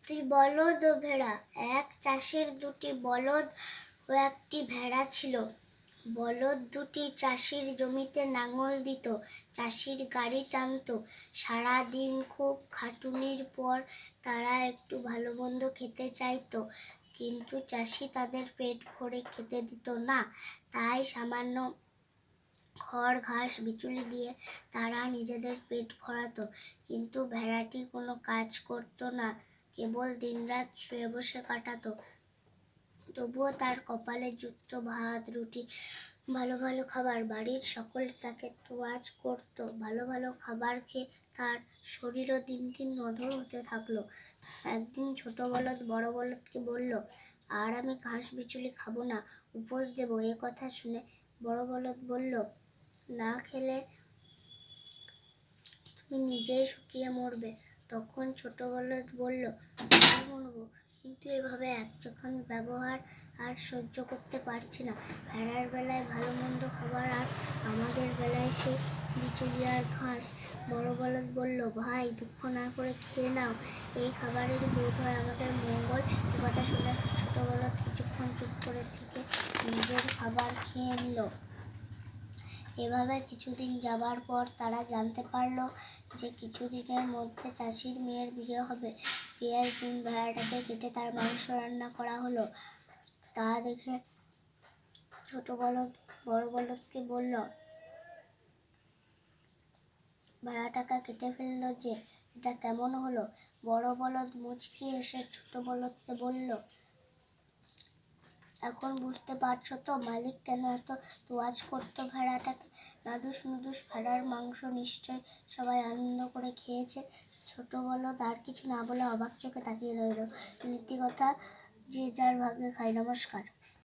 দুই বলদ ও ভেড়া। এক চাষির দুটি বলদ ও একটি ভেড়া ছিল। বলদ দুটি চাষির জমিতে লাঙল দিত, চাষির গাড়ি টানতো। সারাদিন খুব খাটুনির পর তারা একটু ভালো মন্দ খেতে চাইতো, কিন্তু চাষি তাদের পেট ভরে খেতে দিত না। তাই সামান্য খড় ঘাস বিচুলি দিয়ে তারা নিজেদের পেট ভরাতো। কিন্তু ভেড়াটি কোনো কাজ করতো না, কেবল দিনরাত শুয়ে বসে কাটাতো। তবুও তার কপালে জুটতো ভাত রুটি, ভালো ভালো খাবার। বাড়ির সকলে তাকে তোয়াজ করত। ভালো ভালো খাবার খেয়ে তার শরীরও দিন দিন মধুর হতে থাকলো। একদিন ছোট বলদ বড় বলদকে বলল, আর আমি ঘাস বিচুলি খাবো না, উপোস দেবো। এ কথা শুনে বড় বলদ বলল, না খেলে তুমি নিজেই শুকিয়ে মরবে। তখন ছোট বলদ বলল, আমি মরবো, কিন্তু এভাবে একরকম ব্যবহার আর সহ্য করতে পারছি না। ভেড়ার বেলায় ভালো মন্দ খাবার, আর আমাদের বেলায় সেই বিচুলি আর ঘাস। বড় বলদ বলল, ভাই দুঃখ না করে খেয়ে নাও, এই খাবারের বোধ হয় আমাদের মঙ্গল। এ কথা শুনে ছোট বলদ কিছুক্ষণ চুপ করে থেকে নিজের খাবার খেয়ে নিল। এভাবে কিছুদিন যাবার পর তারা জানতে পারলো যে কিছুদিনের মধ্যে চাষির মেয়ের বিয়ে হবে। বিয়ের দিন ভেড়াটাকে কেটে তার মাংস রান্না করা হলো। তা দেখে ছোট বলদ বড় বলদকে বলল, ভেড়াটাকে কেটে ফেললো যে, এটা কেমন হলো? বড় বলদ মুচকি এসে ছোট বলদকে বলল, এখন বুঝতে পারছো তো মালিক কেন এত তোয়াজ করতো ভেড়াটাকে? নাদুস নুদুস ভেড়ার মাংস নিশ্চয় সবাই আনন্দ করে খেয়েছে। ছোট বলদ আর কিছু না বলে অবাক চোখে তাকিয়ে রইল। নীতিকথা, যে যার ভাগে খায়। নমস্কার।